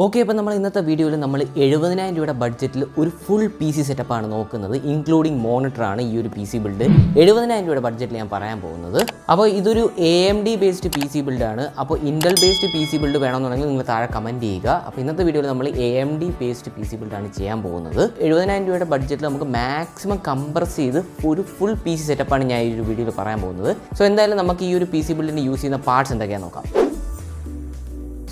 Okay, അപ്പോൾ നമ്മൾ ഇന്നത്തെ വീഡിയോയിൽ നമ്മൾ 70,000 രൂപയുടെ ബഡ്ജറ്റിൽ ഒരു ഫുൾ പി സി സെറ്റപ്പാണ് നോക്കുന്നത്. ഇൻക്ലൂഡിങ് മോണിറ്ററാണ് ഈ ഒരു പി സി ബിൽഡ്. 70,000 രൂപയുടെ ബഡ്ജറ്റിൽ ഞാൻ പറയാൻ പോകുന്നത്. അപ്പോൾ ഇതൊരു AMD ബേസ്ഡ് പി സി ബിൽഡാണ്. അപ്പോൾ Intel based P C build വേണമെന്നുണ്ടെങ്കിൽ നിങ്ങൾ താഴെ കമൻറ്റ് ചെയ്യുക. അപ്പോൾ ഇന്നത്തെ വീഡിയോയിൽ നമ്മൾ AMD ബേസ്ഡ് പി സി ബിൽഡാണ് ചെയ്യാൻ പോകുന്നത്. 70,000 രൂപയുടെ ബഡ്ജറ്റിൽ നമുക്ക് മാക്സിമം കംപ്രസ് ചെയ്ത് ഒരു ഫുൾ പി സി സെറ്റപ്പാണ് ഞാൻ ഈ ഒരു വീഡിയോയിൽ പറയാൻ പോകുന്നത്. സോ എന്തായാലും നമുക്ക് ഈ ഒരു പി സി ബിൽഡിന് യൂസ് ചെയ്യുന്ന പാർട്സ് എന്തൊക്കെയാണെന്ന് നോക്കാം.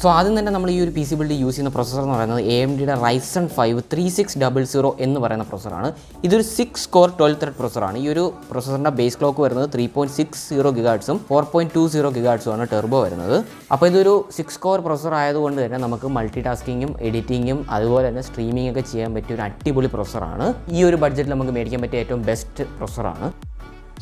സോ ആദ്യം തന്നെ നമ്മൾ ഈ ഒരു പി സി ബിൽഡ് യൂസ് ചെയ്യുന്ന പ്രൊസസ്സർ എന്ന് പറയുന്നത് AMDയുടെ Ryzen 5 3600 എന്ന് പറയുന്ന പ്രൊസസ്സറാണ്. ഇതൊരു 6 കോർ 12 ത്രെഡ് പ്രൊസസ്സറാണ്. ഈ ഒരു പ്രൊസസ്സറിൻ്റെ ബേസ് ക്ലോക്ക് വരുന്നത് 3.60 GHz 4.20 GHz ആണ് ടെർബോ വരുന്നത്. അപ്പോൾ ഇതൊരു 6 കോർ പ്രൊസസ്സർ ആയതുകൊണ്ട് തന്നെ നമുക്ക് മൾട്ടി ടാസ്കിങ്ങും എഡിറ്റിങ്ങും അതുപോലെ തന്നെ സ്ട്രീമിംഗ് ഒക്കെ ചെയ്യാൻ പറ്റിയ ഒരു അടിപൊളി പ്രൊസസ്സറാണ്. ഈ ഒരു ബഡ്ജറ്റിൽ നമുക്ക് മേടിക്കാൻ പറ്റിയ ഏറ്റവും ബെസ്റ്റ് പ്രൊസസ്സറാണ്.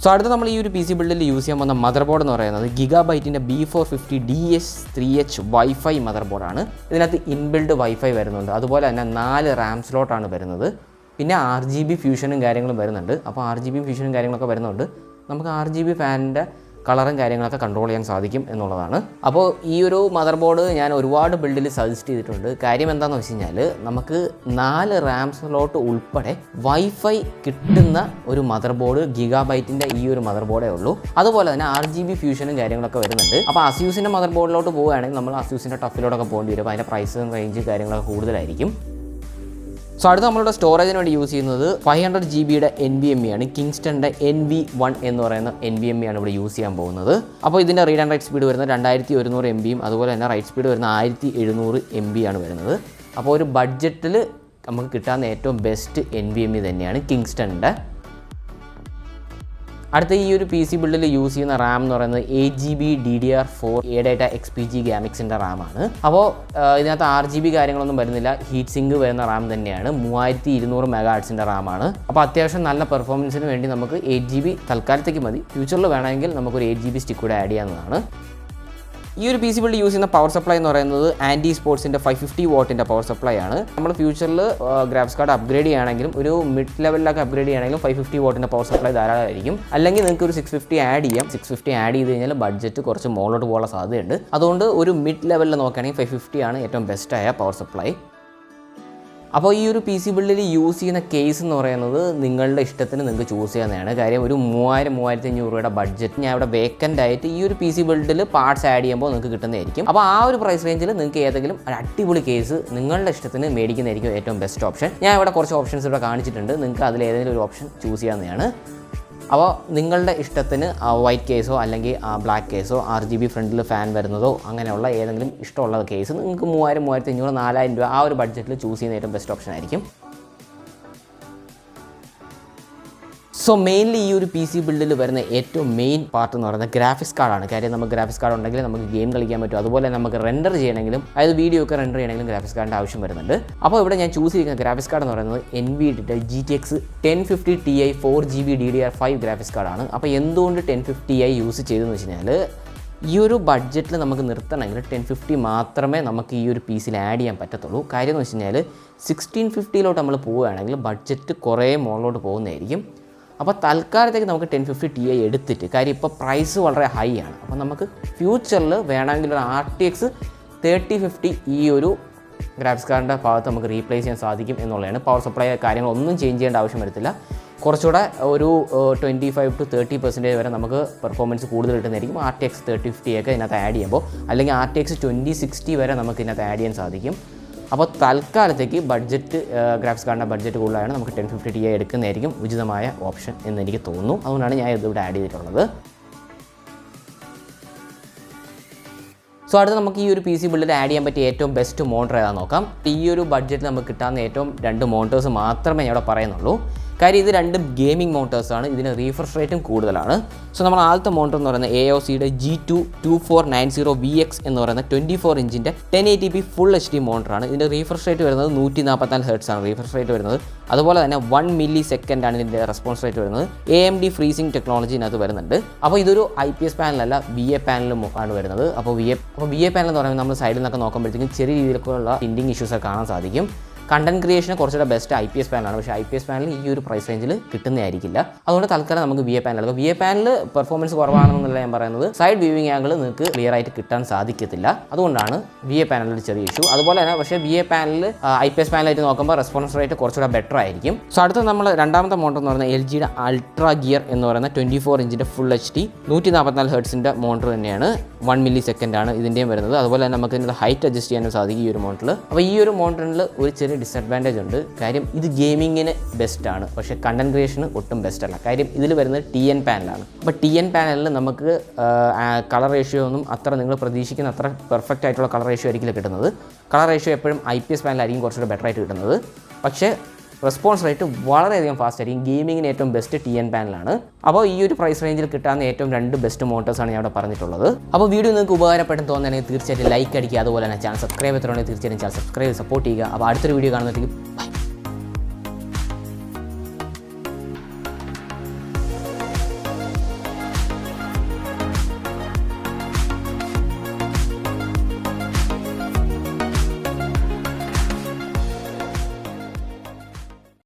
സോ അടുത്ത നമ്മൾ ഈ ഒരു പി സി ബിൽഡിൽ യൂസ് ചെയ്യാൻ പോകുന്ന മദർ ബോർഡ് എന്ന് പറയുന്നത് ഗിഗാബൈറ്റിൻ്റെ B450DS3H വൈഫൈ മദർ ബോർഡാണ്. ഇതിനകത്ത് ഇൻബിൽഡ് വൈഫൈ വരുന്നുണ്ട്. അതുപോലെ തന്നെ 4 RAM സ്ലോട്ടാണ് വരുന്നത്. പിന്നെ RGB ഫ്യൂഷനും കാര്യങ്ങളും വരുന്നുണ്ട്. അപ്പോൾ RGB ഫ്യൂഷനും കാര്യങ്ങളൊക്കെ വരുന്നുണ്ട്. നമുക്ക് RGB ഫാനിൻ്റെ കളറും കാര്യങ്ങളൊക്കെ കൺട്രോൾ ചെയ്യാൻ സാധിക്കും എന്നുള്ളതാണ്. അപ്പോൾ ഈ ഒരു മദർ ബോർഡ് ഞാൻ ഒരുപാട് ബിൽഡിൽ സജസ്റ്റ് ചെയ്തിട്ടുണ്ട്. കാര്യം എന്താണെന്ന് വെച്ച് കഴിഞ്ഞാൽ നമുക്ക് 4 RAM സ്ലോട്ട് ഉൾപ്പെടെ വൈഫൈ കിട്ടുന്ന ഒരു മദർ ബോർഡ് ഗിഗാബൈറ്റിൻ്റെ ഈ ഒരു മദർ ബോർഡേ ഉള്ളൂ. അതുപോലെ തന്നെ RGB ഫ്യൂഷനും കാര്യങ്ങളൊക്കെ വരുന്നുണ്ട്. അപ്പോൾ അസ്യൂസിൻ്റെ മദർ ബോർഡിലോട്ട് പോവുകയാണെങ്കിൽ നമ്മൾ അസ്യൂസിൻ്റെ ടഫിലോട്ടൊക്കെ പോകേണ്ടി വരും. അപ്പോൾ അതിൻ്റെ പ്രൈസും റേഞ്ച് കാര്യങ്ങളൊക്കെ കൂടുതലായിരിക്കും. സോ അടുത്ത നമ്മളുടെ സ്റ്റോറേജിന് വേണ്ടി യൂസ് ചെയ്യുന്നത് 500 GB NVMe ആണ്. കിങ്സ്റ്റണിൻ്റെ NV1 എന്ന് പറയുന്ന NVMe ആണ് ഇവിടെ യൂസ് ചെയ്യാൻ പോകുന്നത്. അപ്പോൾ ഇതിൻ്റെ റീഡ് ആൻഡ് റൈറ്റ് സ്പീഡ് വരുന്നത് 2100 MBയും അതുപോലെ തന്നെ റൈറ്റ് സ്പീഡ് വരുന്ന 1700 MB ആണ് വരുന്നത്. അപ്പോൾ ഒരു ബഡ്ജറ്റിൽ നമുക്ക് കിട്ടാവുന്ന ഏറ്റവും ബെസ്റ്റ് NVMe തന്നെയാണ് കിങ്സ്റ്റണിൻ്റെ. അടുത്ത ഈ ഒരു പി സി ബിൽഡിൽ യൂസ് ചെയ്യുന്ന റാം എന്ന് പറയുന്നത് 8GB DDR4 ADATA XPG ഗ്യാമിക്സിൻ്റെ റാമാണ്. അപ്പോൾ ഇതിനകത്ത് RGB കാര്യങ്ങളൊന്നും വരുന്നില്ല. ഹീറ്റ് സിങ്ക് വരുന്ന റാം തന്നെയാണ്. 3200 MHz റാമാണ്. അപ്പോൾ അത്യാവശ്യം നല്ല പെർഫോമൻസിന് വേണ്ടി നമുക്ക് 8GB തൽക്കാലത്തേക്ക് മതി. ഫ്യൂച്ചറിൽ വേണമെങ്കിൽ നമുക്കൊരു 8GB സ്റ്റിക്ക് കൂടെ ആഡ് ചെയ്യാവുന്നതാണ്. ഈ ഒരു പി സി ബിൽഡ് യൂസ് ചെയ്യുന്ന പവർ സപ്ലൈ എന്ന് പറയുന്നത് ആൻറ്റി സ്പോർട്സിൻ്റെ 550 വാട്ടിൻ്റെ പവർ സപ്ലൈ ആണ്. നമ്മൾ ഫ്യൂച്ചറിൽ ഗ്രാഫിക്സ് കാർഡ് അപ്ഗ്രേഡ് ചെയ്യുകയാണെങ്കിലും ഒരു മിഡ് ലെവലിലൊക്കെ അപ്ഗ്രേഡ് ചെയ്യുകയാണെങ്കിലും 550 വാട്ടിൻ്റെ പവർ സപ്ലൈ ധാരാളമായിരിക്കും. അല്ലെങ്കിൽ നിങ്ങൾക്ക് ഒരു 650 ആഡ് ചെയ്യാം. 650 ആഡ് ചെയ്ത് കഴിഞ്ഞാൽ ബഡ്ജറ്റ് കുറച്ച് മുകളിലോട്ട് പോകാനുള്ള സാധ്യതയുണ്ട്. അതുകൊണ്ട് ഒരു മിഡ് ലെവലിൽ നോക്കുകയാണെങ്കിൽ 550 ആണ് ഏറ്റവും ബെസ്റ്റായ പവർ സപ്ലൈ. അപ്പോൾ ഈ ഒരു പി സി ബിൽഡിൽ യൂസ് ചെയ്യുന്ന കേസ് എന്ന് പറയുന്നത് നിങ്ങളുടെ ഇഷ്ടത്തിന് നിങ്ങൾക്ക് ചൂസ് ചെയ്യാവുന്നതാണ്. കാര്യം ഒരു 3000-3500 രൂപയുടെ ബഡ്ജറ്റ് ഞാൻ ഇവിടെ വേക്കൻ്റ് ആയിട്ട് ഈ ഒരു പി സി ബിൽഡിൽ പാർട്സ് ആഡ് ചെയ്യുമ്പോൾ നിങ്ങൾക്ക് കിട്ടുന്നതായിരിക്കും. അപ്പോൾ ആ ഒരു പ്രൈസ് റേഞ്ചിൽ നിങ്ങൾക്ക് ഏതെങ്കിലും ഒരു അടിപൊളി കേസ് നിങ്ങളുടെ ഇഷ്ടത്തിന് മേടിക്കുന്നതായിരിക്കും ഏറ്റവും ബെസ്റ്റ് ഓപ്ഷൻ. ഞാൻ ഇവിടെ കുറച്ച് ഓപ്ഷൻസ് ഇവിടെ കാണിച്ചിട്ടുണ്ട്. നിങ്ങൾക്ക് അതിൽ ഏതെങ്കിലും ഒരു ഓപ്ഷൻ ചൂസ് ചെയ്യാവുന്നതാണ്. അപ്പോൾ നിങ്ങളുടെ ഇഷ്ടത്തിന് വൈറ്റ് കേസോ അല്ലെങ്കിൽ ബ്ലാക്ക് കേസോ RGB ഫ്രണ്ടിൽ ഫാൻ വരുന്നതോ അങ്ങനെയുള്ള ഏതെങ്കിലും ഇഷ്ടമുള്ള കേസ് നിങ്ങൾക്ക് 3000-3500 4000 രൂപ ആ ഒരു ബഡ്ജറ്റിൽ ചൂസ് ചെയ്യുന്ന ഏറ്റവും ബെസ്റ്റ് ഓപ്ഷൻ ആയിരിക്കും. സോ മെയിൻലി ഈ ഒരു പി സി ബിൽഡിൽ വരുന്ന ഏറ്റവും മെയിൻ പാർട്ട് എന്ന് പറയുന്നത് ഗ്രാഫിക്സ് കാർഡാണ്. കാര്യം നമുക്ക് ഗ്രാഫിക്സ് കാർഡ് ഉണ്ടെങ്കിൽ നമുക്ക് ഗെയിം കളിക്കാൻ പറ്റും. അതുപോലെ നമുക്ക് റെൻഡർ ചെയ്യണമെങ്കിലും അതായത് വീഡിയോ ഒക്കെ റെൻഡർ ചെയ്യണമെങ്കിലും ഗ്രാഫിക്സ് കാർഡിൻ്റെ ആവശ്യം വരുന്നുണ്ട്. അപ്പോൾ ഇവിടെ ഞാൻ ചൂസ് ചെയ്യുന്ന ഗ്രാഫിക്സ് കാർഡ് എന്ന് പറയുന്നത് NVIDIA GTX 1050 Ti 4GB DDR5 graphics കാർഡാണ്. അപ്പോൾ എന്തുകൊണ്ട് 1050 Ti യൂസ് ചെയ്തതെന്ന് വെച്ച് കഴിഞ്ഞാൽ ഈ ഒരു ബഡ്ജറ്റിൽ നമുക്ക് നിർത്തണമെങ്കിൽ 1050 മാത്രമേ നമുക്ക് ഈ ഒരു പീസിൽ ആഡ് ചെയ്യാൻ പറ്റത്തുള്ളൂ. കാര്യം എന്ന് വെച്ച് കഴിഞ്ഞാൽ 1650 നമ്മൾ പോവുകയാണെങ്കിൽ ബഡ്ജറ്റ് കുറേ മുകളിലോട്ട് പോകുന്നതായിരിക്കും. അപ്പോൾ തൽക്കാലത്തേക്ക് നമുക്ക് 1050 Ti എടുത്തിട്ട് കാര്യം ഇപ്പോൾ പ്രൈസ് വളരെ ഹൈ ആണ്. അപ്പോൾ നമുക്ക് ഫ്യൂച്ചറിൽ വേണമെങ്കിൽ ഒരു RTX 3050 ഈ ഒരു ഗ്രാഫിക്സ് കാർഡിൻ്റെ ഭാഗത്ത് നമുക്ക് റീപ്ലേസ് ചെയ്യാൻ സാധിക്കും എന്നുള്ളതാണ്. പവർ സപ്ലൈ കാര്യങ്ങളൊന്നും ചേഞ്ച് ചെയ്യേണ്ട ആവശ്യം വരത്തില്ല. കുറച്ചുകൂടെ ഒരു 25-30% വരെ നമുക്ക് പെർഫോമൻസ് കൂടുതൽ കിട്ടുന്നതായിരിക്കും RTX 3050 ഒക്കെ ഇതിനകത്ത് ആഡ് ചെയ്യുമ്പോൾ. അല്ലെങ്കിൽ RTX 2060 വരെ നമുക്ക് ഇതിനകത്ത് ആഡ് ചെയ്യാൻ സാധിക്കും. അപ്പോൾ തൽക്കാലത്തേക്ക് ബഡ്ജറ്റ് ഗ്രാഫിക്സ് കാർഡിൻ്റെ ബഡ്ജറ്റ് കൂടുതലാണ് നമുക്ക് 1050 Ti എടുക്കുന്നതായിരിക്കും ഉചിതമായ ഓപ്ഷൻ എന്ന് എനിക്ക് തോന്നുന്നു. അതുകൊണ്ടാണ് ഞാൻ ഇതിവിടെ ആഡ് ചെയ്തിട്ടുള്ളത്. സോ അടുത്ത് നമുക്ക് ഈ ഒരു പി സി ബിൽഡിൽ ആഡ് ചെയ്യാൻ പറ്റിയ ഏറ്റവും ബെസ്റ്റ് മോണിറ്റർ ഏതാണെന്ന് നോക്കാം. ഈ ഒരു ബഡ്ജറ്റിൽ നമുക്ക് കിട്ടാവുന്ന ഏറ്റവും 2 മോണിറ്റേഴ്സ് മാത്രമേ ഞാൻ ഇവിടെ പറയുന്നുള്ളൂ. കാര്യം ഇത് 2 ഗെയിമിംഗ് മോണിറ്റേഴ്സാണ്. ഇതിന് റീഫ്രഷ് റേറ്റും കൂടുതലാണ്. സോ നമ്മൾ ആദ്യത്തെ മോണിറ്റർ എന്ന് പറയുന്നത് AOCയുടെ G22490VX എന്ന് പറയുന്ന 24 ഇഞ്ചിൻ്റെ 1080p ഫുൾ HD മോണിറ്ററാണ്. ഇതിൻ്റെ റീഫ്രഷ് റേറ്റ് വരുന്നത് 144 Hz ആണ് റീഫ്രഷ് റേറ്റ് വരുന്നത്. അതുപോലെ തന്നെ 1 millisecond ആണ് ഇതിൻ്റെ റെസ്പോൺസ് റേറ്റ് വരുന്നത്. AMD ഫ്രീസിംഗ് ടെക്നോളജി ഇതിനകത്ത് വരുന്നുണ്ട്. അപ്പോൾ ഇതൊരു IPS പാനലല്ല VA പാനലും ആണ് വരുന്നത്. അപ്പോൾ VA പാനൽ എന്ന് പറയുമ്പോൾ നമ്മൾ സൈഡിൽ നിന്നൊക്കെ നോക്കുമ്പോഴത്തേക്കും ചെറിയ രീതിയിലുള്ള ടിൻഡിങ് ഇഷ്യൂസ് ഒക്കെ കാണാൻ സാധിക്കും. കണ്ടന്റ് ക്രിയേഷന് കുറച്ചുകൂടെ ബെസ്റ്റ് IPS പാനലാണ്. പക്ഷേ IPS പാനൽ ഈ ഒരു പ്രൈസ് റേഞ്ചിൽ കിട്ടുന്നതായിരിക്കില്ല. അതുകൊണ്ട് തൽക്കാലം നമുക്ക് VA പാനൽ എടുക്കാം. VA പാനൽ പെർഫോമൻസ് കുറവാണെന്നല്ല ഞാൻ പറയുന്നത്, സൈഡ് വ്യൂവിംഗ് ആംഗിൾ നിങ്ങൾക്ക് ക്ലിയർ ആയിട്ട് കിട്ടാൻ സാധിക്കത്തില്ല. അതുകൊണ്ടാണ് VA പാനലിൽ ചെറിയ ഇഷ്യൂ. അതുപോലെ തന്നെ പക്ഷേ VA പാനൽ IPS പാനലായിട്ട് നോക്കുമ്പോൾ റെസ്പോൺസ് റേറ്റ് കുറച്ചുകൂടെ ബെറ്റർ ആയിരിക്കും. സോ അടുത്ത നമ്മൾ രണ്ടാമത്തെ മോണിറ്റർ എന്ന് പറയുന്നത് LGയുടെ അൾട്രാ ഗിയർ എന്ന് പറയുന്ന 24 ഇഞ്ചിൻ്റെ ഫുൾ HD 144 ഹെർട്സിൻ്റെ മോണിറ്റർ തന്നെയാണ്. 1 മില്ലി സെക്കൻഡ് ആണ് ഇതിൻ്റെയും വരുന്നത്. അതുപോലെ തന്നെ നമുക്ക് ഇതിൻ്റെ ഹൈറ്റ് അഡ്ജസ്റ്റ് ചെയ്യാനും സാധിക്കും ഈ ഒരു മോണിറ്ററിൽ. അപ്പോൾ ഈ ഒരു മോണിറ്ററിൽ ഒരു ചെറിയ ഡിസഡ്വാൻറ്റേജ് ഉണ്ട്. കാര്യം ഇത് ഗെയിമിങ്ങിന് ബെസ്റ്റാണ്, പക്ഷേ കണ്ടന്റ് ക്രിയേഷന് ഒട്ടും ബെസ്റ്റ് അല്ല. കാര്യം ഇതിൽ വരുന്നത് TN പാനലാണ്. അപ്പോൾ TN പാനലിൽ നമുക്ക് കളർ റേഷ്യോ ഒന്നും അത്ര നിങ്ങൾ പ്രതീക്ഷിക്കുന്ന അത്ര പെർഫെക്റ്റ് ആയിട്ടുള്ള കളർ റേഷ്യോ ആയിരിക്കില്ല കിട്ടുന്നത്. കളർ റേഷ്യോ എപ്പോഴും IPS പാനലായിരിക്കും കുറച്ചുകൂടെ ബെറ്റർ ആയിട്ട് കിട്ടുന്നത്. പക്ഷേ റെസ്പോൺസ് റേറ്റ് വളരെയധികം ഫാസ്റ്റ് ആയിരിക്കും. ഗെയിമിങ്ങിന് ഏറ്റവും ബെസ്റ്റ് TN പാനലാണ്. അപ്പോൾ ഈ ഒരു പ്രൈസ് റേഞ്ചിൽ കിട്ടാവുന്ന ഏറ്റവും 2 ബെസ്റ്റ് മോണിറ്റേഴ്സാണ് ഞാൻ ഇവിടെ പറഞ്ഞിട്ടുള്ളത്. അപ്പോൾ വീഡിയോ നിങ്ങൾക്ക് ഉപകാരപ്പെട്ടെന്ന് തോന്നുകയാണെങ്കിൽ തീർച്ചയായിട്ടും ലൈക്ക് അടിക്കുക. അതുപോലെ തന്നെ ചാനൽ സബ്സ്ക്രൈബ് ചെയ്തിട്ടുണ്ടെങ്കിൽ തീർച്ചയായിട്ടും ചാനൽ സബ്സ്ക്രൈബ് സപ്പോർട്ട് ചെയ്യുക. അപ്പോൾ അടുത്തൊരു വീഡിയോ കാണുന്നതിലേക്ക് ബൈ.